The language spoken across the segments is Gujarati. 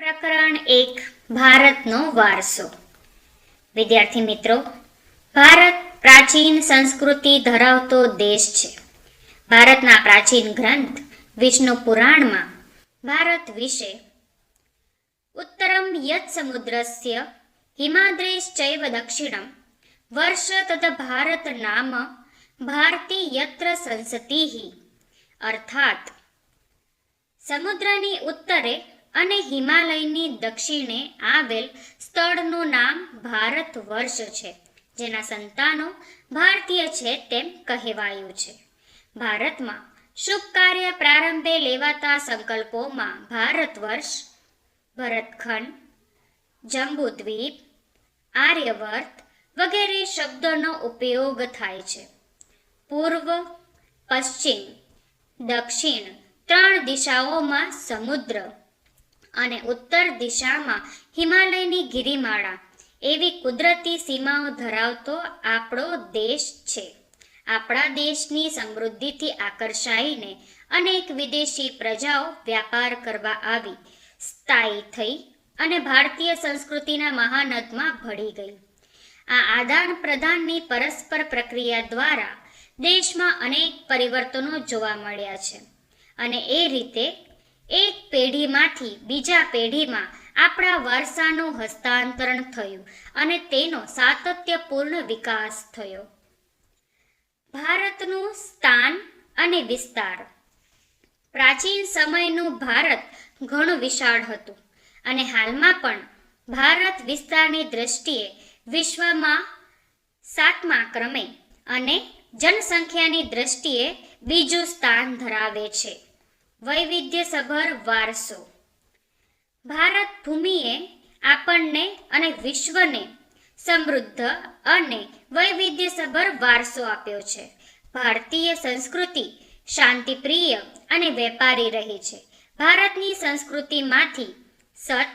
પ્રકરણ 1 ભારતનો વારસો. વિદ્યાર્થી મિત્રો, ભારત પ્રાચીન સંસ્કૃતિ ધરાવતો દેશ છે. ભારતના પ્રાચીન ગ્રંથ વિષ્ણુ પુરાણમાં ભારત વિશે ઉત્તરમ યત સમુદ્રસ્ય હિમાદ્રેશ્ચૈવ દક્ષિણમ વર્ષ તદ ભારત નામ ભારતી યત્ર સંસતિઃ, અર્થાત સમુદ્રની ઉત્તરે અને હિમાલયની દક્ષિણે આવેલ સ્થળનું નામ ભારત વર્ષ છે, જેના સંતાનો ભારતીય છે તેમ કહેવાયું છે. ભારતમાં શુભ કાર્ય પ્રારંભે લેવાતા સંકલ્પોમાં ભારત વર્ષ, ભરતખંડ, જંબુદ્વીપ, આર્યવર્ત વગેરે શબ્દોનો ઉપયોગ થાય છે. પૂર્વ, પશ્ચિમ, દક્ષિણ ત્રણ દિશાઓમાં સમુદ્ર અને ઉત્તર દિશામાં હિમાલયની ગિરિમાળા એવી કુદરતી સીમાઓ ધરાવતો આપણો દેશ છે. આપણા દેશની સમૃદ્ધિથી આકર્ષાઈને અનેક વિદેશી પ્રજાઓ વ્યાપાર કરવા આવી, સ્થાયી થઈ અને ભારતીય સંસ્કૃતિના મહાનદમાં ભળી ગઈ. આ આદાન પ્રદાનની પરસ્પર પ્રક્રિયા દ્વારા દેશમાં અનેક પરિવર્તનો જોવા મળ્યા છે અને એ રીતે એક પેઢીમાંથી બીજા પેઢીમાં આપણા વારસાનું હસ્તાંતરણ થયું અને તેનો સાતત્યપૂર્ણ વિકાસ થયો. ભારતનું સ્થાન અને વિસ્તાર. પ્રાચીન સમયનું ભારત ઘણું વિશાળ હતું અને હાલમાં પણ ભારત વિસ્તારની દ્રષ્ટિએ વિશ્વમાં 7મા ક્રમે અને જનસંખ્યાની દ્રષ્ટિએ બીજું સ્થાન ધરાવે છે. વૈવિધ્યસભર વારસો. ભારત ભૂમિએ આપણને અને વિશ્વને સમૃદ્ધ અને વૈવિધ્યસભર વારસો આપ્યો છે. ભારતીય સંસ્કૃતિ શાંતિપ્રિય અને વેપારી રહી છે. ભારતની સંસ્કૃતિમાંથી સત,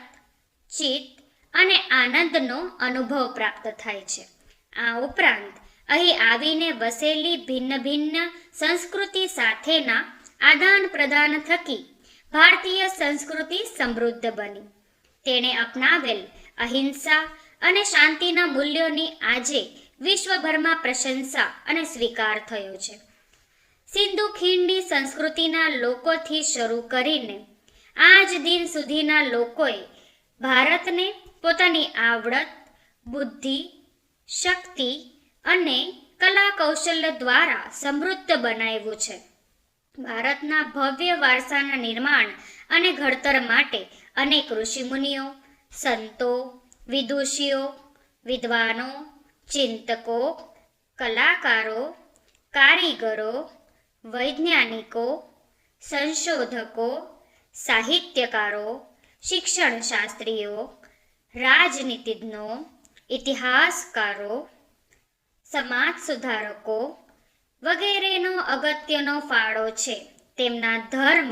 ચિત્ત અને આનંદનો અનુભવ પ્રાપ્ત થાય છે. આ ઉપરાંત અહીં આવીને વસેલી ભિન્ન ભિન્ન સંસ્કૃતિ સાથેના આદાન પ્રદાન થકી ભારતીય સંસ્કૃતિ સમૃદ્ધ બની. તેણે અપનાવેલ અહિંસા અને શાંતિના મૂલ્યોની આજે વિશ્વભરમાં પ્રશંસા અને સ્વીકાર થયો છે. સિંધુ ખીણની સંસ્કૃતિના લોકોથી શરૂ કરીને આજ દિન સુધીના લોકોએ ભારતને પોતાની આવડત, બુદ્ધિ, શક્તિ અને કલા કૌશલ્ય દ્વારા સમૃદ્ધ બનાવ્યું છે. ભારતના ભવ્ય વારસાના નિર્માણ અને ઘડતર માટે અનેક ઋષિમુનિઓ, સંતો, વિદુષીઓ, વિદ્વાનો, ચિંતકો, કલાકારો, કારીગરો, વૈજ્ઞાનિકો, સંશોધકો, સાહિત્યકારો, શિક્ષણશાસ્ત્રીઓ, રાજનીતિજ્ઞો, ઇતિહાસકારો, સમાજ સુધારકો વગેરેનો અગત્યનો ફાળો છે. તેમના ધર્મ,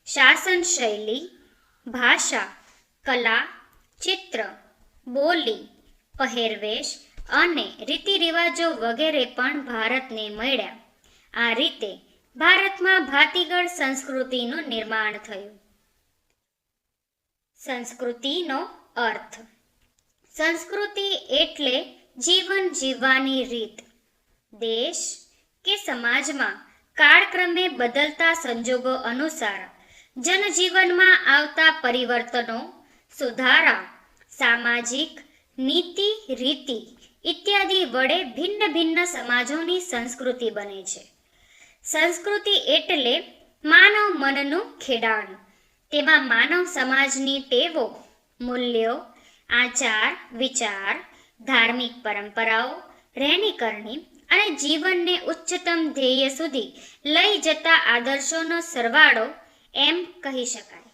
શાસન શૈલી, ભાષા, કલા, ચિત્ર, બોલી, પહેરવેશ અને રીતિરિવાજો વગેરે પણ ભારતને મળ્યા. આ રીતે ભારતમાં ભાતીગળ સંસ્કૃતિનું નિર્માણ થયું. સંસ્કૃતિનો અર્થ. સંસ્કૃતિ એટલે જીવન જીવવાની રીત. દેશ કે સમાજમાં કાળક્રમે બદલતા સંજોગો અનુસાર જનજીવનમાં આવતા પરિવર્તનો, સુધારા, સામાજિક નીતિ રીતિ ઇત્યાદિ વડે ભિન્ન ભિન્ન સમાજોની સંસ્કૃતિ બને છે. સંસ્કૃતિ એટલે માનવ મનનું ખેડાણ. તેમાં માનવ સમાજની ટેવો, મૂલ્યો, આચાર વિચાર, ધાર્મિક પરંપરાઓ, રહેણીકરણી અને જીવનને ઉચ્ચતમ ધ્યેય સુધી લઈ જતા આદર્શોનો સરવાળો એમ કહી શકાય.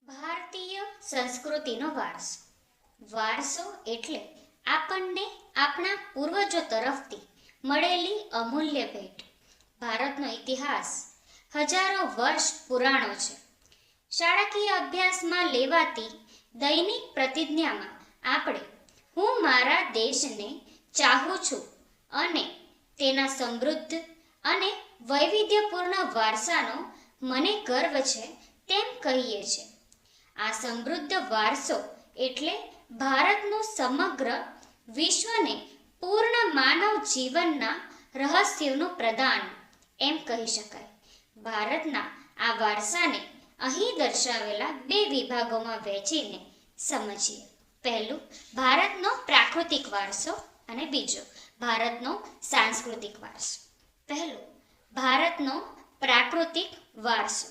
ભારતીય સંસ્કૃતિનો વારસો. વારસો એટલે આપણને આપણા પૂર્વજો તરફથી મળેલી અમૂલ્ય ભેટ. ભારતનો ઇતિહાસ હજારો વર્ષ પુરાણો છે. શાળાકીય અભ્યાસમાં લેવાતી દૈનિક પ્રતિજ્ઞામાં આપણે હું મારા દેશને ચાહું છું અને તેના સમૃદ્ધ અને વૈવિધ્યપૂર્ણ વારસાનો મને ગર્વ છે કહીએ છીએ. આ સમૃદ્ધ વારસો એટલે ભારતનું સમગ્ર વિશ્વને પૂર્ણ માનવ જીવનના રહસ્યોનું પ્રદાન એમ કહી શકાય. ભારતના આ વારસાને અહીં દર્શાવેલા 2 વિભાગોમાં વહેંચીને સમજીએ. પહેલું, ભારતનો પ્રાકૃતિક વારસો અને બીજો, ભારતનો સાંસ્કૃતિક વારસો. પહેલું, ભારતનો પ્રાકૃતિક વારસો.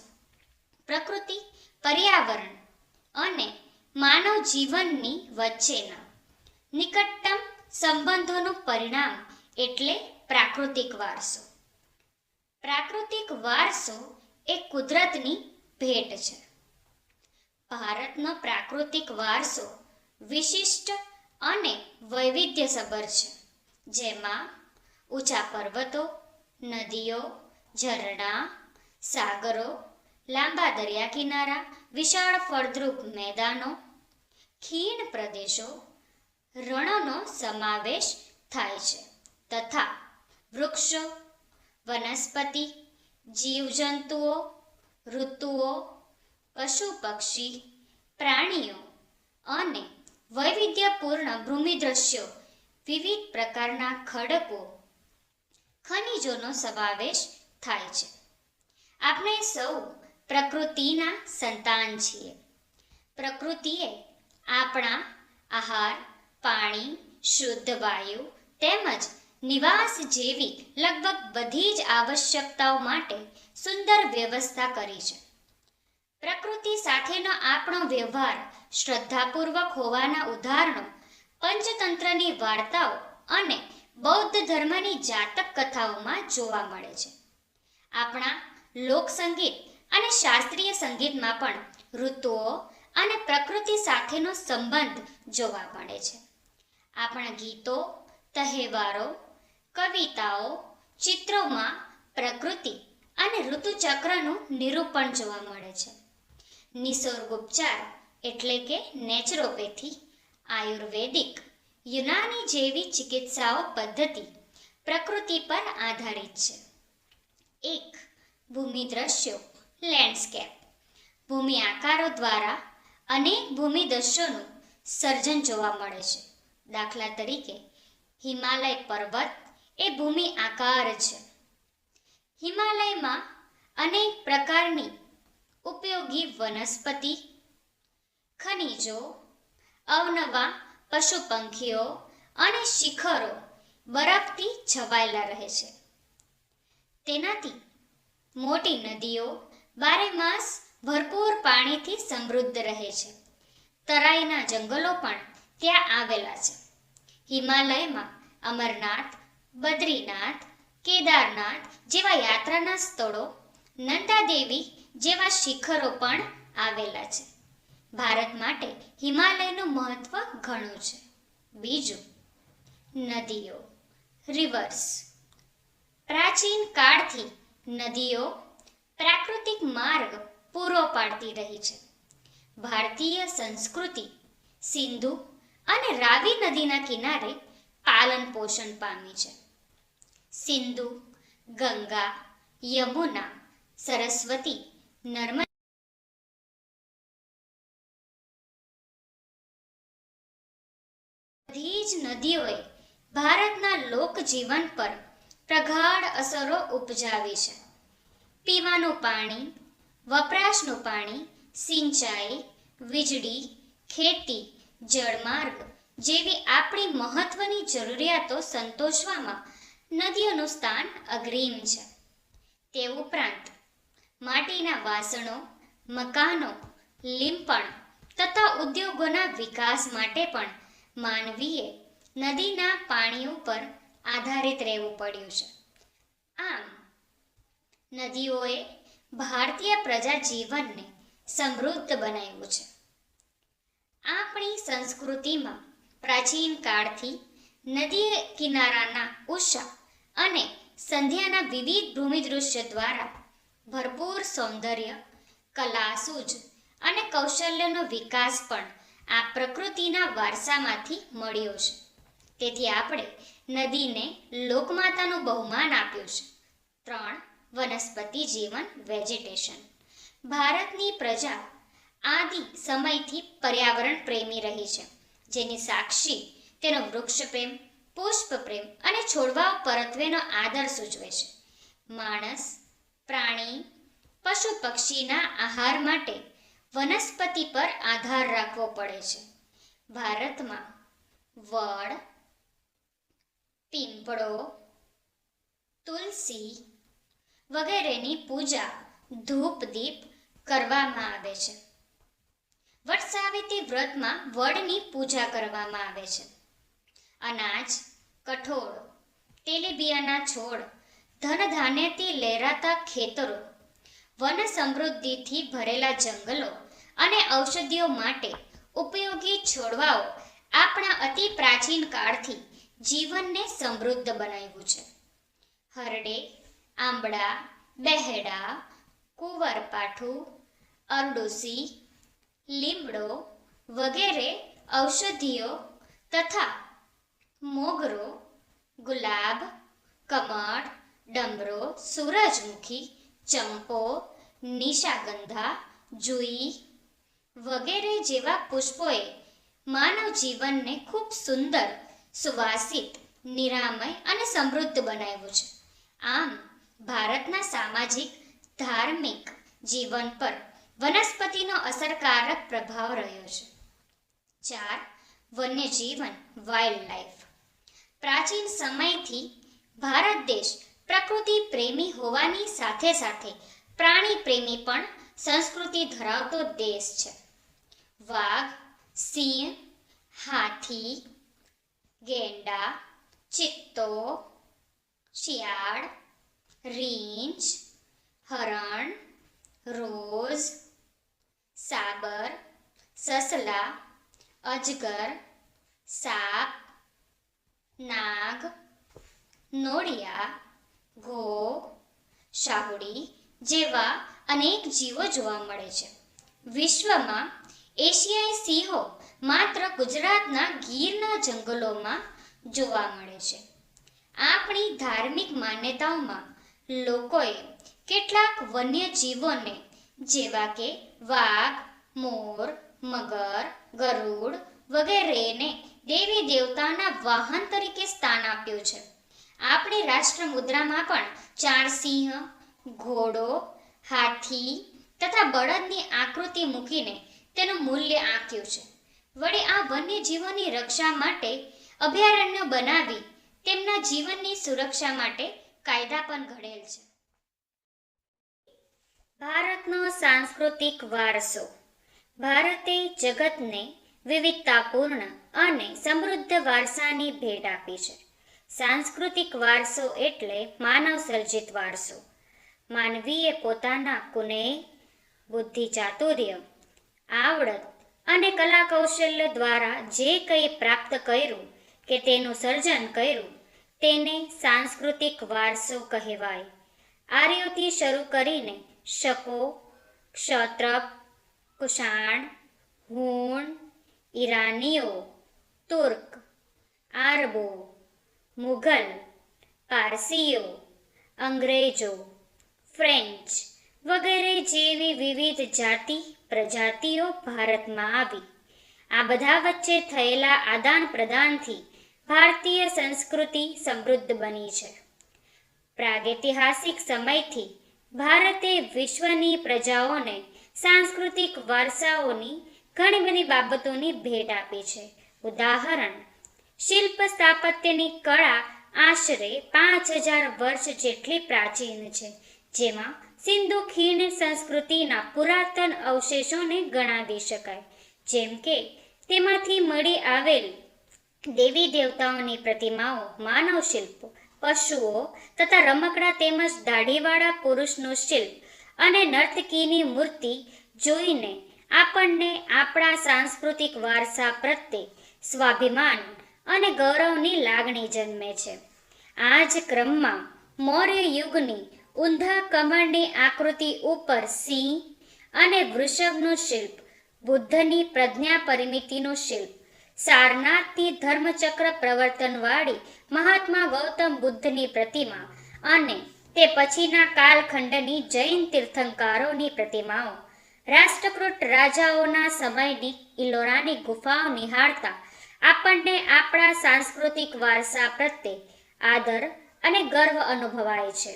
પ્રકૃતિ, પર્યાવરણ અને માનવ જીવનની વચ્ચેના નિકટતમ સંબંધોનું પરિણામ એટલે પ્રાકૃતિક વારસો. પ્રાકૃતિક વારસો એ કુદરતની ભેટ છે. ભારતનો પ્રાકૃતિક વારસો વિશિષ્ટ અને વૈવિધ્યસભર છે, જેમાં ઊંચા પર્વતો, નદીઓ, ઝરણા, સાગરો, લાંબા દરિયા કિનારા, વિશાળ ફળદ્રુપ મેદાનો, ખીણ પ્રદેશો, રણોનો સમાવેશ થાય છે તથા વૃક્ષો, વનસ્પતિ, જીવજંતુઓ, ઋતુઓ, પશુ પક્ષી, પ્રાણીઓ અને વૈવિધ્યપૂર્ણ ભૂમિદ્રશ્યો, વિવિધ પ્રકારના ખડકો, ખનિજોનો સમાવેશ થાય છે. આપણે સૌ પ્રકૃતિના સંતાન છીએ. પ્રકૃતિએ આપણા આહાર, પાણી, શુદ્ધ વાયુ તેમજ નિવાસ જેવી લગભગ બધી જ આવશ્યકતાઓ માટે સુંદર વ્યવસ્થા કરી છે. પ્રકૃતિ સાથેનો આપણો વ્યવહાર શ્રદ્ધાપૂર્વક હોવાના ઉદાહરણો પંચતંત્રની વાર્તાઓ અને બૌદ્ધ ધર્મની જાતક કથાઓમાં જોવા મળે છે. આપણા લોકસંગીત અને શાસ્ત્રીય સંગીતમાં પણ ઋતુઓ અને પ્રકૃતિ સાથેનો સંબંધ જોવા મળે છે. આપણા ગીતો, તહેવારો, કવિતાઓ, ચિત્રોમાં પ્રકૃતિ અને ઋતુચક્રનું નિરૂપણ જોવા મળે છે. નિસર્ગોપચાર એટલે કે નેચરોપેથી, આયુર્વેદિક, યુનાની જેવી ચિકિત્સાઓ પદ્ધતિ પ્રકૃતિ પર આધારિત છે. 1. ભૂમિ દ્રશ્યો, લેન્ડસ્કેપ. ભૂમિ આકારો દ્વારા અનેક ભૂમિ દ્રશ્યોનું સર્જન જોવા મળે છે. દાખલા તરીકે હિમાલય પર્વત એ ભૂમિ આકાર છે. હિમાલયમાં અનેક પ્રકારની ઉપયોગી વનસ્પતિ, ખનિજો, અવનવા પશુ પંખીઓ અને શિખરો બરફથી છવાયેલા રહે છે. તેનાથી મોટી નદીઓ બારેમાસ ભરપૂર પાણીથી સમૃદ્ધ રહે છે. તરાઈના જંગલો પણ ત્યાં આવેલા છે. હિમાલયમાં અમરનાથ, બદ્રીનાથ, કેદારનાથ જેવા યાત્રાના સ્થળો, નંદાદેવી જેવા શિખરો પણ આવેલા છે. ભારત માટે હિમાલયનું મહત્વ ઘણું છે. બીજું, નદીઓ, રિવર્સ. પ્રાચીન કાળથી નદીઓ પ્રાકૃતિક માર્ગ પૂરો પાડતી રહી છે. ભારતીય સંસ્કૃતિ સિંધુ અને રાવી નદીના કિનારે પાલન પોષણ પામી છે. સિંધુ, ગંગા, યમુના, સરસ્વતી, નર્મદા બધી જ નદીઓએ ભારતના લોકજીવન પર પ્રગાઢ અસરો ઉપજાવી છે. પીવાનું પાણી, વપરાશનું પાણી, સિંચાઈ, વીજળી, ખેતી, જળમાર્ગ જેવી આપણી મહત્વની જરૂરિયાતો સંતોષવામાં નદીઓનું સ્થાન અગ્રીમ છે. તે ઉપરાંત માટીના વાસણો, મકાનો, લીંપણ તથા ઉદ્યોગોના વિકાસ માટે પણ માનવીએ નદીના પાણી ઉપર આધારિત રહેવું પડ્યું છે. આમ નદીઓએ ભારતીય પ્રજા જીવનને સમૃદ્ધ બનાવ્યું છે. આપણી સંસ્કૃતિમાં પ્રાચીન કાળથી નદી કિનારાના ઉષા અને સંધ્યાના વિવિધ ભૂમિદૃશ્ય દ્વારા ભરપૂર સૌંદર્ય, કલા, સૂઝ અને કૌશલ્યનો વિકાસ પણ આ પ્રકૃતિના વારસામાંથી મળ્યો છે. તેથી આપણે નદીને લોકમાતાનું બહુમાન આપ્યું છે. 3. વનસ્પતિ જીવન, વેજીટેશન. ભારતની પ્રજા આદિ સમયથી પર્યાવરણ પ્રેમી રહી છે, જેની સાક્ષી તેનો વૃક્ષ પ્રેમ, પુષ્પ પ્રેમ અને છોડવાઓ પરત્વેનો આદર સૂચવે છે. માણસ, પ્રાણી, પશુ પક્ષીના આહાર માટે વનસ્પતિ પર આધાર રાખવો પડે છે. ભારતમાં વડ, પીપળો, તુલસી વગેરેની પૂજા ધૂપ દીપ કરવામાં આવે છે. વટ સાવિત્રી વ્રતમાં વડની પૂજા કરવામાં આવે છે. અનાજ, કઠોળ, તેલીબિયાના છોડ, ધન ધાન્યથી લહેરાતા ખેતરો, વન સમૃદ્ધિથી ભરેલા જંગલો અને ઔષધિઓ માટે ઉપયોગી છોડવાઓ આપણા અતિ પ્રાચીન કાળથી જીવનને સમૃદ્ધ બનાવ્યું છે. હરડે, આંબળા, બહેડા, કુંવરપાઠું, અરડુસી, લીમડો વગેરે ઔષધિઓ તથા મોગરો, ગુલાબ, કમળ, ડમરો, સૂરજમુખી, ચંપો, નિશાગંધા, જુઈ વગેરે જેવા પુષ્પોએ માનવ જીવનને ખૂબ સુંદર, સુવાસિત, નિરામય અને સમૃદ્ધ બનાવ્યું છે. આમ ભારતના સામાજિક, ધાર્મિક જીવન પર વનસ્પતિનો અસરકારક પ્રભાવ રહ્યો છે. 4. વન્યજીવન, વાઇલ્ડ લાઈફ. પ્રાચીન સમયથી ભારત દેશ પ્રકૃતિ પ્રેમી હોવાની સાથે સાથે પ્રાણી પ્રેમી પણ સંસ્કૃતિ ધરાવતો દેશ છે. વાઘ, સિંહ, હાથી, ગેંડા, ચિત્તો, શિયાળ, રીંછ, હરણ, રોઝ, સાબર, સસલા, અજગર, સાપ, નાગ, નોળિયા, ઘો, શાહુડી જેવા અનેક જીવો જોવા મળે છે. વિશ્વમાં એશિયાઈ સિંહો માત્ર ગુજરાતના ગીરના જંગલોમાં જોવા મળે છે. આપણી ધાર્મિક માન્યતાઓમાં લોકોએ કેટલાક વન્ય જીવોને જેવા કે વાઘ, મોર, મગર, ગરુડ વગેરેને દેવી દેવતાના વાહન તરીકે સ્થાન આપ્યું છે. આપણી રાષ્ટ્ર મુદ્રામાં પણ 4 સિંહ, ઘોડો, હાથી તથા બળદની આકૃતિ મૂકીને તેનું મૂલ્ય આંક્યું છે. વળી આ વન્યજીવોની રક્ષા માટે અભયારણ્ય બનાવી તેમના જીવનની સુરક્ષા માટે કાયદા પણ ઘડેલ છે. ભારતનો સાંસ્કૃતિક વારસો. ભારતે જગતને વિવિધતાપૂર્ણ અને સમૃદ્ધ વારસાની ભેટ આપી છે. સાંસ્કૃતિક વારસો એટલે માનવ સર્જિત વારસો. માનવીએ પોતાના કુનેહ, બુદ્ધિ ચાતુર્ય, આવડત અને કલા કૌશલ્ય દ્વારા જે કંઈ પ્રાપ્ત કર્યું કે તેનું સર્જન કર્યું તેને સાંસ્કૃતિક વારસો કહેવાય. આર્યોથી શરૂ કરીને શકો, ક્ષત્રપ, કુષાણ, હુણ, ઈરાનીઓ, તુર્ક, આરબો, મુઘલ, પારસીઓ, અંગ્રેજો, ફ્રેન્ચ વગેરે જેવી વિવિધ જાતિ પ્રજાતિઓ ભારતમાં આવી. આ બધા વચ્ચે થયેલા આદાન પ્રદાનથી ભારતીય સંસ્કૃતિ સમૃદ્ધ બની છે. પ્રાગૈતિહાસિક સમયથી ભારતે વિશ્વની પ્રજાઓને સાંસ્કૃતિક વારસાઓની ઘણી બધી બાબતોની ભેટ આપી છે. ઉદાહરણ: શિલ્પ સ્થાપત્યની કળા આશરે 5000 વર્ષ જેટલી પ્રાચીન છે, જેમાં સિંધુ ખીણ સંસ્કૃતિના પુરાતન અવશેષોને ગણાવી શકાય. જેમ કે તેમાંથી મળી આવેલ દેવી દેવતાઓની પ્રતિમાઓ, માનવ શિલ્પો, પશુઓ તથા રમકડા તેમજ દાઢીવાળા પુરુષનું શિલ્પ અને નર્તકીની મૂર્તિ જોઈને આપણને આપણા સાંસ્કૃતિક વારસા પ્રત્યે સ્વાભિમાન અને ગૌરવની લાગણી જન્મે છે. આ જ ક્રમમાં મૌર્ય યુગની ઊંધા કમળની આકૃતિ ઉપર સિંહ અને વૃષભનું શિલ્પ, બુદ્ધની પ્રજ્ઞા પરિમિતિનું શિલ્પ, સારનાથની ધર્મચક્ર પ્રવર્તનવાળી મહાત્મા ગૌતમ બુદ્ધની પ્રતિમા અને તે પછીના કાલખંડની જૈન તીર્થંકરોની પ્રતિમાઓ રાષ્ટ્રકૃત રાજાઓના સમયની ઇલોરાની ગુફાઓ નિહાળતા આપણને આપણા સાંસ્કૃતિક વારસા પ્રત્યે આદર અને ગર્વ અનુભવાય છે.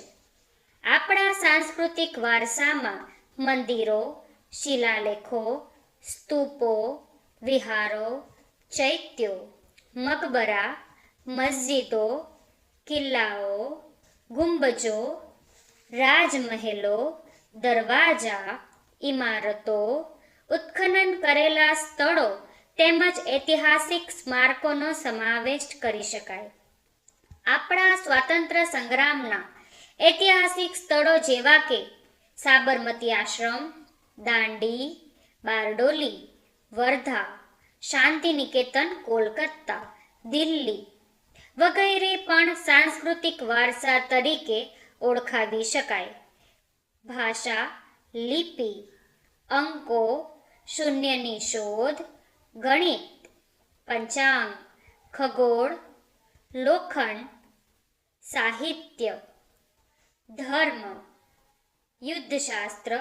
આપણા સાંસ્કૃતિક વારસામાં મંદિરો, શિલાલેખો, સ્તૂપો, વિહારો, ચૈત્યો, મકબરા, મસ્જિદો, કિલ્લાઓ, ગુંબજો, રાજમહેલો, દરવાજા, ઇમારતો, ઉત્ખનન કરેલા સ્થળો તેમજ ઐતિહાસિક સ્મારકોનો સમાવેશ કરી શકાય. આપણા સ્વાતંત્ર્ય સંગ્રામના ઐતિહાસિક સ્થળો જેવા કે સાબરમતી આશ્રમ, દાંડી, બારડોલી, વર્ધા, શાંતિનિકેતન કોલકાતા, દિલ્હી વગેરે પણ સાંસ્કૃતિક વારસા તરીકે ઓળખાવી શકાય. ભાષા, લિપિ, અંકો, શૂન્યની શોધ, ગણિત, પંચાંગ, ખગોળ, લોખંડ, સાહિત્ય, ધર્મ, યુદ્ધશાસ્ત્ર,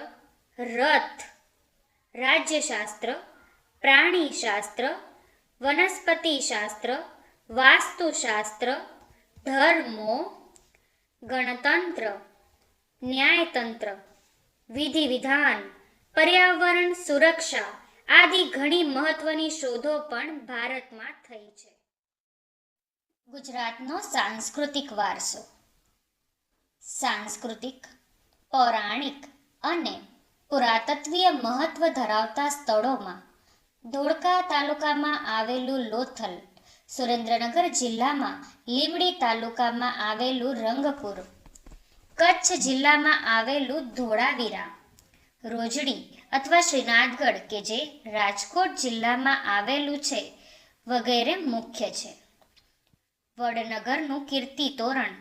રથ, રાજ્યશાસ્ત્ર, પ્રાણીશાસ્ત્ર, વનસ્પતિશાસ્ત્ર, વાસ્તુશાસ્ત્ર, ધર્મો, ગણતંત્ર, ન્યાયતંત્ર, વિધિ વિધાન, પર્યાવરણ સુરક્ષા આદિ ઘણી મહત્વની શોધો પણ ભારતમાં થઈ છે. ગુજરાતનો સાંસ્કૃતિક વારસો. સાંસ્કૃતિક, પૌરાણિક અને પુરાતત્વીય મહત્વ ધરાવતા સ્થળોમાં ધોળકા તાલુકામાં આવેલું લોથલ, સુરેન્દ્રનગર જિલ્લામાં લીંબડી તાલુકામાં આવેલું રંગપુર, કચ્છ જિલ્લામાં આવેલું ધોળાવીરા, રોજડી અથવા શ્રીનાથગઢ કે જે રાજકોટ જિલ્લામાં આવેલું છે વગેરે મુખ્ય છે. વડનગરનું કીર્તિ તોરણ,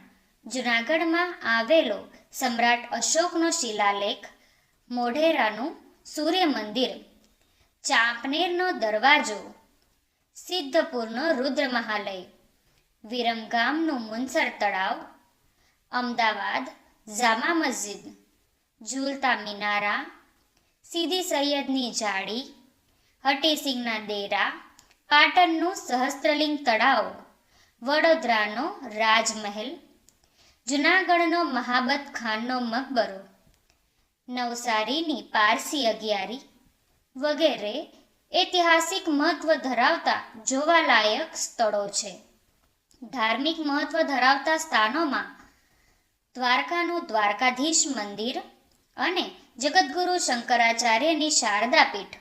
જૂનાગઢમાં આવેલો સમ્રાટ અશોકનો શિલાલેખ, મોઢેરાનું સૂર્ય મંદિર, ચાંપનેરનો દરવાજો, સિદ્ધપુરનો રુદ્ર મહાલય, વિરમગામનું મુનસર તળાવ, અમદાવાદ જામા મસ્જિદ, ઝૂલતા મિનારા, સીદી સૈયદની જાળી, હટીસિંગના ડેરા, પાટણનું સહસ્ત્રલિંગ તળાવ, વડોદરાનો રાજમહેલ, જૂનાગઢનો મહાબત ખાનનો મકબરો, નવસારીની પારસી અગિયારી વગેરે ઐતિહાસિક મહત્વ ધરાવતા જોવાલાયક સ્થળો છે. ધાર્મિક મહત્વ ધરાવતા સ્થાનોમાં દ્વારકાનું દ્વારકાધીશ મંદિર અને જગતગુરુ શંકરાચાર્યની શારદા પીઠ,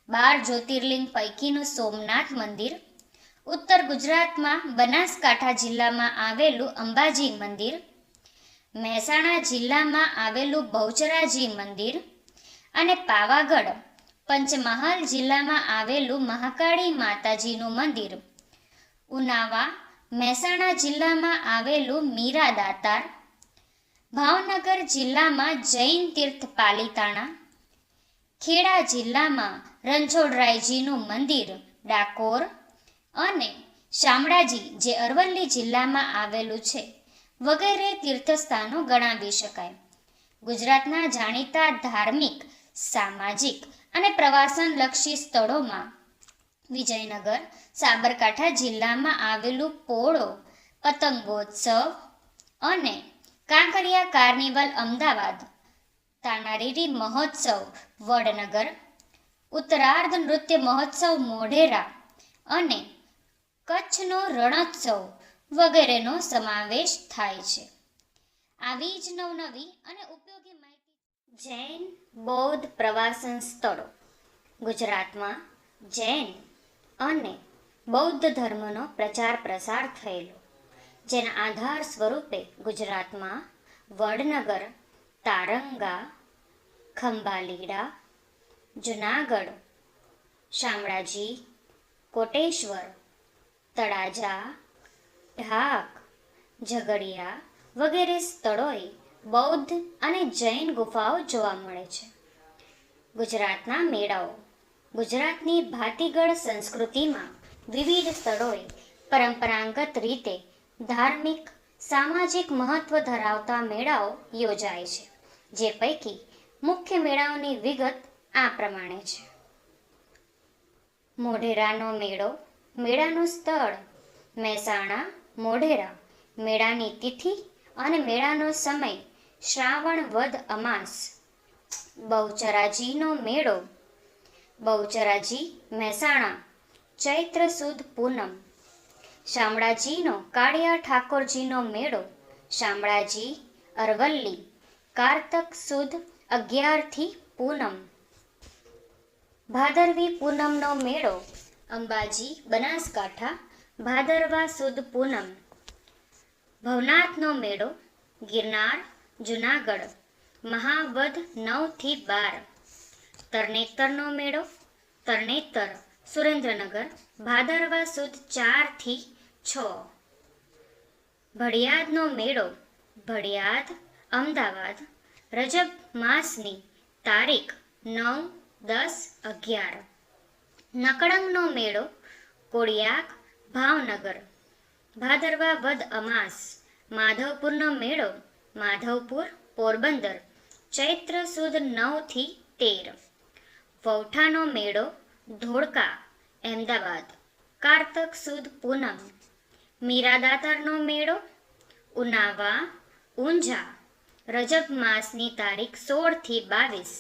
12 જ્યોતિર્લિંગ પૈકીનું સોમનાથ મંદિર, ઉત્તર ગુજરાતમાં બનાસકાંઠા જિલ્લામાં આવેલું અંબાજી મંદિર, મહેસાણા જિલ્લામાં આવેલું બહુચરાજી મંદિર અને પાવાગઢ પંચમહાલ જિલ્લામાં આવેલું મહાકાળી માતાજીનું મંદિર, ઉનાવા મહેસાણા જિલ્લામાં આવેલું મીરા દાતાર, ભાવનગર જિલ્લામાં જૈન તીર્થ પાલિતાણા, ખેડા જિલ્લામાં રણછોડરાયજીનું મંદિર ડાકોર અને શામળાજી જે અરવલ્લી જિલ્લામાં આવેલું છે વગેરે તીર્થસ્થાનો ગણાવી શકાય. ગુજરાતના જાણીતા ધાર્મિક, સામાજિક અને પ્રવાસનલક્ષી સ્થળોમાં વિજયનગર, સાબરકાંઠા જિલ્લામાં આવેલું પોળો પતંગોત્સવ અને કાંકરિયા કાર્નિવલ અમદાવાદ, તાનારીરી મહોત્સવ વડનગર, ઉત્તરાર્ધ નૃત્ય મહોત્સવ મોઢેરા અને કચ્છનો રણોત્સવ વગેરેનો સમાવેશ થાય છે. આવી જ નવનવી અને ઉપયોગી માહિતી. જૈન બૌદ્ધ પ્રવાસન સ્થળો. ગુજરાતમાં જૈન અને બૌદ્ધ ધર્મનો પ્રચાર પ્રસાર થયેલો, જેના આધાર સ્વરૂપે ગુજરાતમાં વડનગર, તારંગા, ખંભાલીડા, જૂનાગઢ, શામળાજી, કોટેશ્વર, તળાજા, ઢાક, ઝઘડિયા વગેરે સ્થળોએ બૌદ્ધ અને જૈન ગુફાઓ જોવા મળે છે. ગુજરાતના મેળાઓ. ગુજરાતની ભાતીગળ સંસ્કૃતિમાં વિવિધ સ્થળોએ પરંપરાગત રીતે ધાર્મિક, સામાજિક મહત્વ ધરાવતા મેળાઓ યોજાય છે, જે પૈકી મુખ્ય મેળાઓની વિગત આ પ્રમાણે છે. મોઢેરાનો મેળો. મેળાનું સ્થળ મહેસાણા મોઢેરા. મેળાની તિથિ અને મેળાનો સમય શ્રાવણ વદ અમાસ. બહુચરાજીનો મેળો. બહુચરાજી મહેસાણા ચૈત્ર સુદ પૂનમ. શામળાજીનો કાળિયા ઠાકોરજીનો મેળો. શામળાજી અરવલ્લી કારતક સુદ 11 થી પૂનમ. ભાદરવી પૂનમનો મેળો. અંબાજી બનાસકાંઠા ભાદરવા સુદ પૂનમ. ભવનાથનો મેળો. ગિરનાર જુનાગઢ મહાવદ 9 થી 12. તરણેતરનો મેળો. તરણેતર સુરેન્દ્રનગર ભાદરવા સુદ 4 થી 6. ભડિયાદનો મેળો. ભડિયાદ અમદાવાદ રજબ માસની તારીખ 9, 10, 11. નકળંગનો મેળો. કોળિયાક ભાવનગર ભાદરવા વદ અમાસ. માધવપુરનો મેળો. માધવપુર પોરબંદર ચૈત્ર સુદ 9 થી 13. વૌઠાનો મેળો. ધોળકા અમદાવાદ કારતક સુદ પૂનમ. મીરાદાતારનો મેળો. ઉનાવા ઊંઝા રજબ માસની તારીખ 16 થી 22.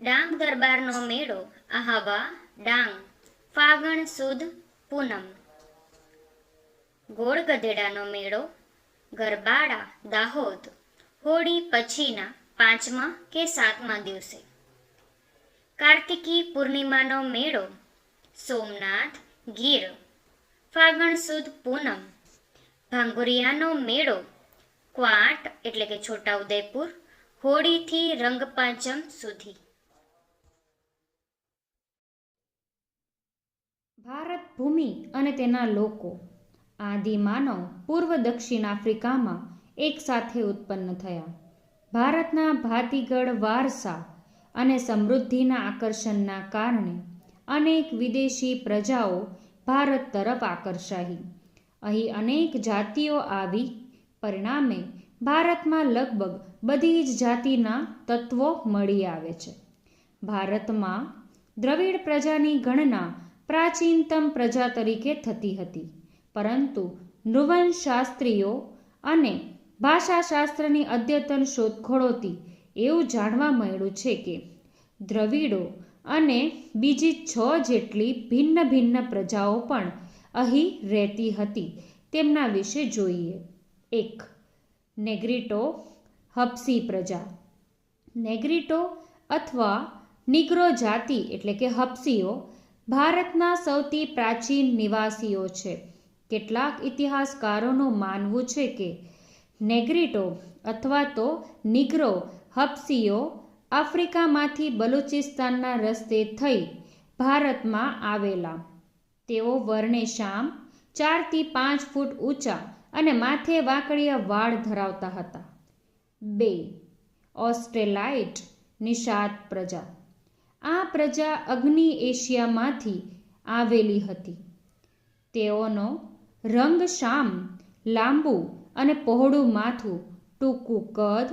ડાંગ દરબારનો મેળો. આહવા ડાંગ ફાગણ સુદ પૂનમ. ગોળ ગધેડાનો મેળો. ગરબાડા દાહોદ હોળી પછીના 5મા કે 7મા દિવસે. કાર્તિકી પૂર્ણિમાનો મેળો. સોમનાથ ગીર ફાગણ સુદ પૂનમ. ભાંગુરિયાનો મેળો. ક્વાંટ એટલે કે છોટાઉદેપુર હોળીથી રંગપાંચમ સુધી. ભારત ભૂમિ અને તેના લોકો. આદિમાનવ પૂર્વ દક્ષિણ આફ્રિકામાં એક સાથે ઉત્પન્ન થયા. ભારતના ભાતીગળ વારસા અને સમૃદ્ધિના આકર્ષણના કારણે અનેક વિદેશી પ્રજાઓ ભારત તરફ આકર્ષાઈ. અહીં અનેક જાતિઓ આવી. પરિણામે ભારતમાં લગભગ બધી જ જાતિના તત્વો મળી આવે છે. ભારતમાં દ્રવિડ પ્રજાની ગણના પ્રાચીનતમ પ્રજા તરીકે થતી હતી, પરંતુ નૃવંશશાસ્ત્રીઓ અને ભાષાશાસ્ત્રની અદ્યતન શોધખોળોથી એવું જાણવા મળ્યું છે કે દ્રવિડો અને બીજી 6 જેટલી ભિન્ન ભિન્ન પ્રજાઓ પણ અહીં રહેતી હતી. તેમના વિશે જોઈએ. 1. નેગ્રીટો હબ્સી પ્રજા. નેગ્રીટો અથવા નિગ્રો જાતિ એટલે કે હબ્સીઓ ભારતના સૌથી પ્રાચીન નિવાસીઓ છે. કેટલાક ઇતિહાસકારોનું માનવું છે કે નેગ્રીટો અથવા તો નિગ્રો હબ્સીઓ આફ્રિકામાંથી બલુચિસ્તાનના રસ્તે થઈ ભારતમાં આવેલા. તેઓ વર્ણે શ્યામ, 4 થી 5 ફૂટ ઊંચા અને માથે વાંકડિયા વાળ ધરાવતા હતા. 2. ઓસ્ટ્રેલાઇટ નિષાદ પ્રજા. આ પ્રજા અગ્નિ એશિયામાંથી આવેલી હતી. તેઓનો રંગ શ્યામ, લાંબુ અને પહોળું માથું, ટૂંકું કદ,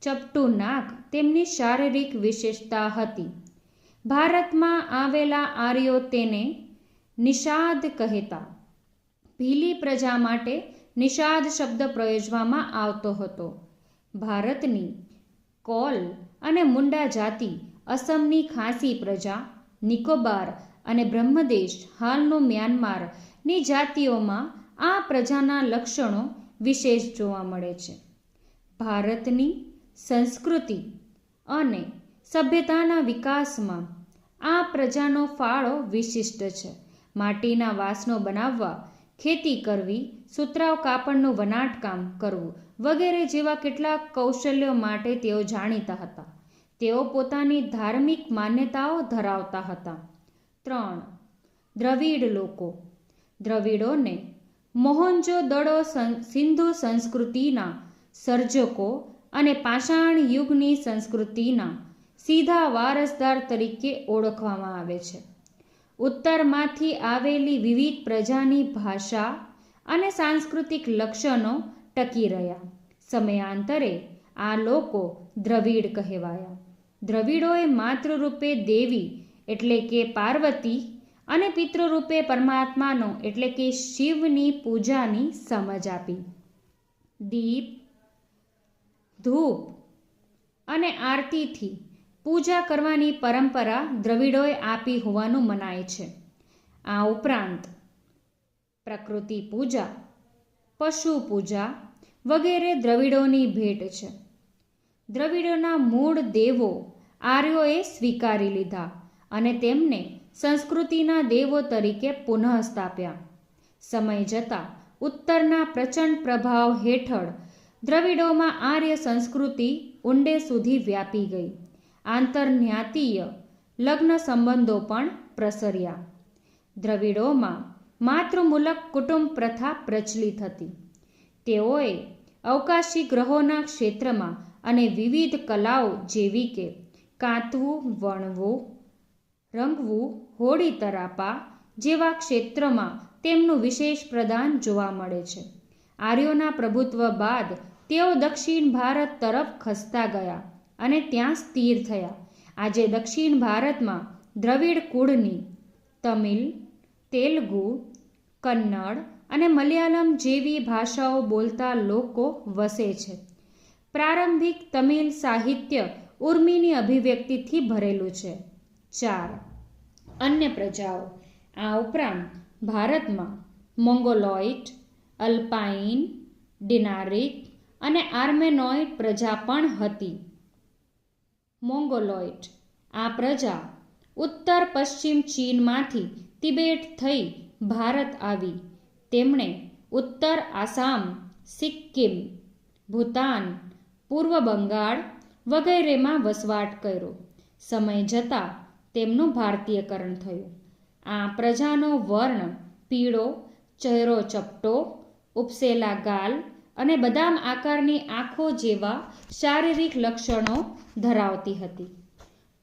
ચપટું નાક તેમની શારીરિક વિશેષતા હતી. ભારતમાં આવેલા આર્યો તેને નિષાદ કહેતા. ભીલી પ્રજા માટે નિષાદ શબ્દ પ્રયોજવામાં આવતો હતો. ભારતની કોલ અને મુંડા જાતિ, અસમની ખાસી પ્રજા, નિકોબાર અને બ્રહ્મદેશ હાલનું મ્યાનમારની જાતિઓમાં આ પ્રજાના લક્ષણો વિશેષ જોવા મળે છે. ભારતની સંસ્કૃતિ અને સભ્યતાના વિકાસમાં આ પ્રજાનો ફાળો વિશિષ્ટ છે. માટીના વાસણો બનાવવા, ખેતી કરવી, સુતરાઉ કાપડનું વણાટકામ કરવું વગેરે જેવા કેટલાક કૌશલ્યો માટે તેઓ જાણીતા હતા. તેઓ પોતાની ધાર્મિક માન્યતાઓ ધરાવતા હતા. 3. દ્રવિડ લોકો. દ્રવિડોને મોહેંજો-દડો સિંધુ સંસ્કૃતિના સર્જકો અને પાષાણ યુગની સંસ્કૃતિના સીધા વારસદાર તરીકે ઓળખવામાં આવે છે. ઉત્તરમાંથી આવેલી વિવિધ પ્રજાની ભાષા અને સાંસ્કૃતિક લક્ષણો ટકી રહ્યા. સમયાંતરે આ લોકો દ્રવિડ કહેવાયા. દ્રવિડોએ માતૃરૂપે દેવી એટલે કે પાર્વતી અને પિતૃરૂપે પરમાત્માનો એટલે કે શિવની પૂજાની સમજ આપી. દીપ, ધૂપ અને આરતીથી પૂજા કરવાની પરંપરા દ્રવિડોએ આપી હોવાનું મનાય છે. આ ઉપરાંત પ્રકૃતિ પૂજા, પશુ પૂજા વગેરે દ્રવિડોની ભેટ છે. દ્રવિડોના મૂળ દેવો આર્યોએ સ્વીકારી લીધા અને તેમને સંસ્કૃતિના દેવો તરીકે પુનઃ સ્થાપ્યા. સમય જતાં ઉત્તરના પ્રચંડ પ્રભાવ હેઠળ દ્રવિડોમાં આર્ય સંસ્કૃતિ ઊંડે સુધી વ્યાપી ગઈ. આંતરજ્ઞાતીય લગ્ન સંબંધો પણ પ્રસર્યા. દ્રવિડોમાં માતૃમૂલક કુટુંબ પ્રથા પ્રચલિત હતી. તેઓએ અવકાશી ગ્રહોના ક્ષેત્રમાં અને વિવિધ કલાઓ જેવી કે કાંતવું, વણવું, રંગવું, હોડી તરાપા જેવા ક્ષેત્રમાં તેમનું વિશેષ પ્રદાન જોવા મળે છે. આર્યોના પ્રભુત્વ બાદ તેઓ દક્ષિણ ભારત તરફ ખસતા ગયા અને ત્યાં સ્થિર થયા. આજે દક્ષિણ ભારતમાં દ્રવિડ કુળની તમિલ, તેલુગુ, કન્નડ અને મલયાલમ જેવી ભાષાઓ બોલતા લોકો વસે છે. પ્રારંભિક તમિલ સાહિત્ય ઉર્મિની અભિવ્યક્તિથી ભરેલું છે. 4. અન્ય પ્રજાઓ. આ ઉપરાંત ભારતમાં મોંગોલોઇડ, અલ્પાઇન, ડિનારિક અને આર્મેનોઇડ પ્રજા પણ હતી. મોંગોલોઇડ આ પ્રજા ઉત્તર પશ્ચિમ ચીનમાંથી તિબેટ થઈ ભારત આવી. તેમણે ઉત્તર આસામ, સિક્કિમ, ભૂતાન, પૂર્વ બંગાળ વગેરેમાં વસવાટ કર્યો. સમય જતાં તેમનું ભારતીયકરણ થયું. આ પ્રજાનો વર્ણ પીળો, ચહેરો ચપટો, ઉપસેલા ગાલ અને બદામ આકારની આંખો જેવા શારીરિક લક્ષણો ધરાવતી હતી.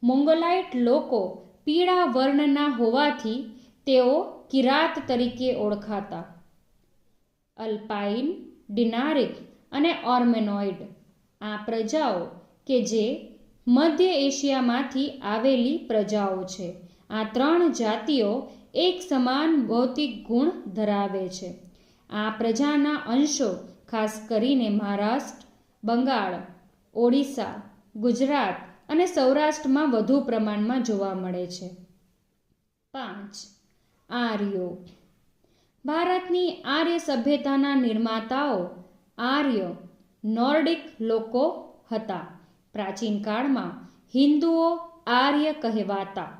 મોંગોલાઇટ લોકો પીળા વર્ણના હોવાથી તેઓ કિરાત તરીકે ઓળખાતા. અલ્પાઇન, ડિનારિક અને ઓર્મેનોઇડ આ પ્રજાઓ કે જે મધ્ય એશિયામાંથી આવેલી પ્રજાઓ છે. આ 3 જાતિઓ એક સમાન ભૌતિક ગુણ ધરાવે છે. આ પ્રજાના અંશો ખાસ કરીને મહારાષ્ટ્ર, બંગાળ, ઓડિશા, ગુજરાત અને સૌરાષ્ટ્રમાં વધુ પ્રમાણમાં જોવા મળે છે. 5. આર્યો. ભારતની આર્ય સભ્યતાના નિર્માતાઓ આર્ય નોર્ડિક લોકો હતા. પ્રાચીન કાળમાં હિન્દુઓ આર્ય કહેવાતા.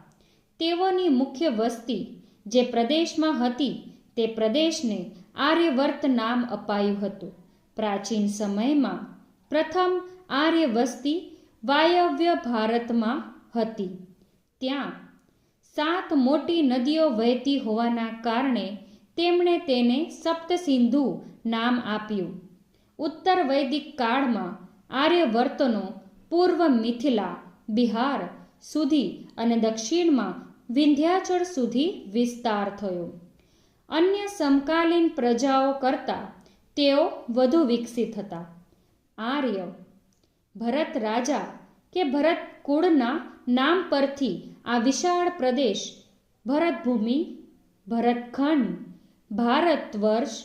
તેઓની મુખ્ય વસ્તી જે પ્રદેશમાં હતી તે પ્રદેશને આર્યવર્ત નામ અપાયું હતું. પ્રાચીન સમયમાં પ્રથમ આર્ય વસ્તી વાયવ્ય ભારતમાં હતી. ત્યાં 7 મોટી નદીઓ વહેતી હોવાના કારણે તેમણે તેને સપ્તસિંધુ નામ આપ્યું. ઉત્તર વૈદિક કાળમાં આર્યવર્તનો પૂર્વ મિથિલા, બિહાર સુધી અને દક્ષિણમાં વિંધ્યાચળ સુધી વિસ્તાર થયો. અન્ય સમકાલીન પ્રજાઓ કરતાં તેઓ વધુ વિકસિત હતા. આર્ય ભરત રાજા કે ભરત કુળના નામ પરથી આ વિશાળ પ્રદેશ ભરતભૂમિ, ભરતખંડ, ભારતવર્ષ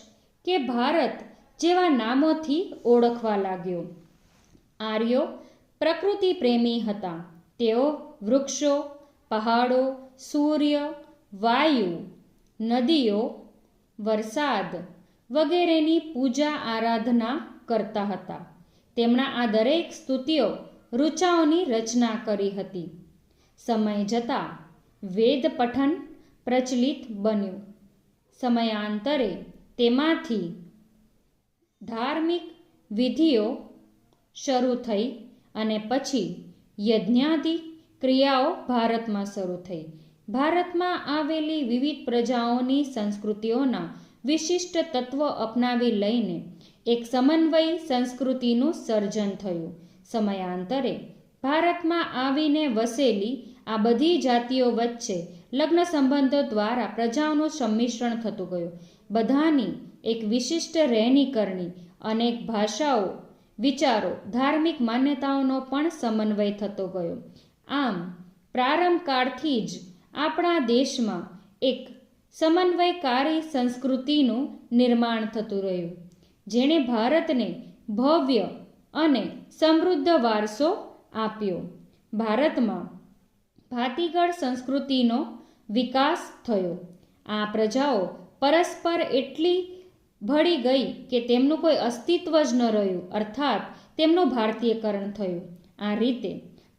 કે ભારત જેવા નામોથી ઓળખવા લાગ્યો. આર્યો પ્રકૃતિ પ્રેમી હતા. તેઓ વૃક્ષો, પહાડો, સૂર્ય, વાયુ, નદીઓ, વરસાદ વગેરેની પૂજા આરાધના કરતા હતા. તેમના આ દરેક સ્તુતિઓ ઋચાઓની રચના કરી હતી. સમય જતાં વેદ પઠન પ્રચલિત બન્યું. સમયાંતરે તેમાંથી ધાર્મિક વિધિઓ શરૂ થઈ અને પછી યજ્ઞાદિ ક્રિયાઓ ભારતમાં શરૂ થઈ. ભારતમાં આવેલી વિવિધ પ્રજાઓની સંસ્કૃતિઓના વિશિષ્ટ તત્વો અપનાવી લઈને એક સમન્વયી સંસ્કૃતિનું સર્જન થયું. સમયાંતરે ભારતમાં આવીને વસેલી આ બધી જાતિઓ વચ્ચે લગ્ન સંબંધો દ્વારા પ્રજાઓનું સંમિશ્રણ થતું ગયું. બધાની એક વિશિષ્ટ રહેણી કરણી, અનેક ભાષાઓ, વિચારો, ધાર્મિક માન્યતાઓનો પણ સમન્વય થતો ગયો. આમ પ્રારંભ કાળથી જ આપણા દેશમાં એક સમન્વયકારી સંસ્કૃતિનું નિર્માણ થતું રહ્યું, જેણે ભારતને ભવ્ય અને સમૃદ્ધ વારસો આપ્યો. ભારતમાં ભાતીગળ સંસ્કૃતિનો વિકાસ થયો. આ પ્રજાઓ પરસ્પર એટલી ભળી ગઈ કે તેમનું કોઈ અસ્તિત્વ જ ન રહ્યું, અર્થાત તેમનું ભારતીયકરણ થયું. આ રીતે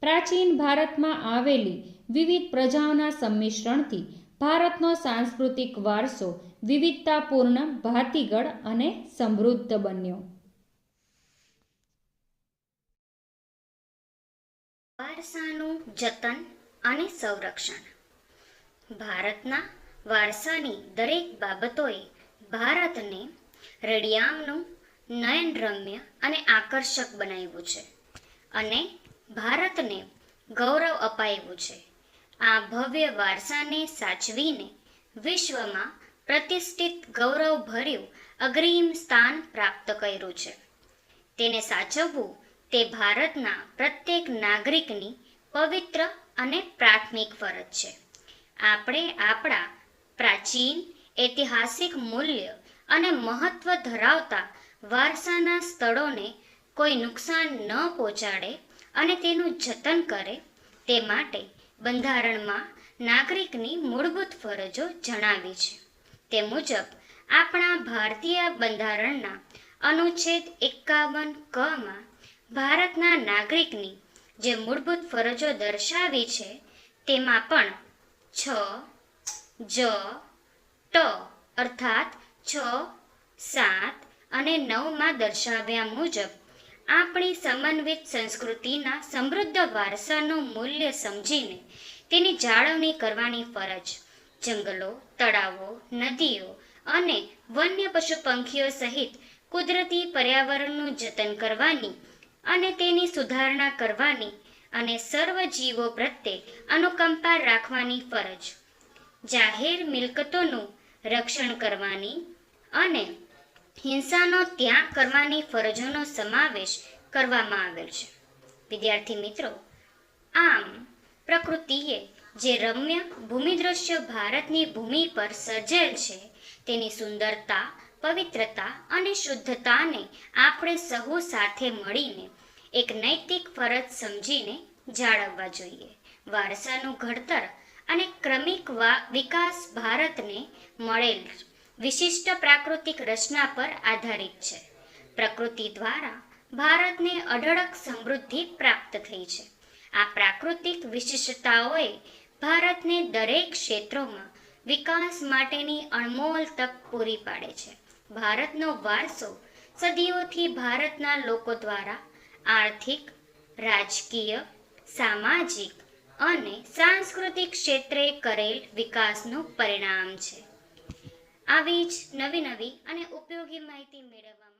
પ્રાચીન ભારતમાં આવેલી વિવિધ પ્રજાઓના સંમિશ્રણથી ભારતનો સાંસ્કૃતિક વારસો વિવિધતાપૂર્ણ, ભાતીગળ અને સમૃદ્ધ બન્યો. વારસાનું જતન અને સંરક્ષણ. ભારતના વારસાની દરેક બાબતોએ ભારતને રળિયામણું, નયનરમ્ય અને આકર્ષક બનાવ્યું છે અને ભારતને ગૌરવ અપાવ્યું છે. આ ભવ્ય વારસાને સાચવીને વિશ્વમાં પ્રતિષ્ઠિત, ગૌરવભર્યું અગ્રીમ સ્થાન પ્રાપ્ત કર્યું છે. તેને સાચવવું તે ભારતના પ્રત્યેક નાગરિકની પવિત્ર અને પ્રાથમિક ફરજ છે. આપણે આપણા પ્રાચીન ઐતિહાસિક મૂલ્ય અને મહત્વ ધરાવતા વારસાના સ્થળોને કોઈ નુકસાન ન પહોંચાડે અને તેનું જતન કરે તે માટે બંધારણમાં નાગરિકની મૂળભૂત ફરજો જણાવી છે. તે મુજબ આપણા ભારતીય બંધારણના અનુચ્છેદ 51 માં ભારતના નાગરિકની જે મૂળભૂત ફરજો દર્શાવી છે તેમાં પણ 6, જ, ટ અર્થાત 6, 7 અને 9 માં દર્શાવ્યા મુજબ આપણી સમન્વિત સંસ્કૃતિના સમૃદ્ધ વારસાનું મૂલ્ય સમજીને તેની જાળવણી કરવાની ફરજ, જંગલો, તળાવો, નદીઓ અને વન્ય પશુ પંખીઓ સહિત કુદરતી પર્યાવરણનું જતન કરવાની અને તેની સુધારણા કરવાની અને સર્વ જીવો પ્રત્યે અનુકંપા રાખવાની ફરજ, જાહેર મિલકતોનું રક્ષણ કરવાની અને હિંસાનો ત્યાગ કરવાની ફરજોનો સમાવેશ કરવામાં આવેલ છે. વિદ્યાર્થી મિત્રો, આમ પ્રકૃતિએ જે રમ્ય ભૂમિદૃશ્ય ભારતની ભૂમિ પર સર્જેલ છે તેની સુંદરતા, પવિત્રતા અને શુદ્ધતાને આપણે સહુ સાથે મળીને એક નૈતિક ફરજ સમજીને જાળવવા જોઈએ. વારસાનું ઘડતર અને ક્રમિક વિકાસ ભારતને મળેલ વિશિષ્ટ પ્રાકૃતિક રચના પર આધારિત છે. પ્રકૃતિ દ્વારા ભારતને અઢળક સમૃદ્ધિ પ્રાપ્ત થઈ છે. આ પ્રાકૃતિક વિશિષ્ટતાઓએ ભારતને દરેક ક્ષેત્રોમાં વિકાસ માટેની અણમોલ તક પૂરી પાડે છે. ભારતનો વારસો સદીઓથી ભારતના લોકો દ્વારા આર્થિક, રાજકીય, સામાજિક અને સાંસ્કૃતિક ક્ષેત્રે કરેલ વિકાસનું પરિણામ છે. આવી જ નવી અને ઉપયોગી માહિતી મેળવવા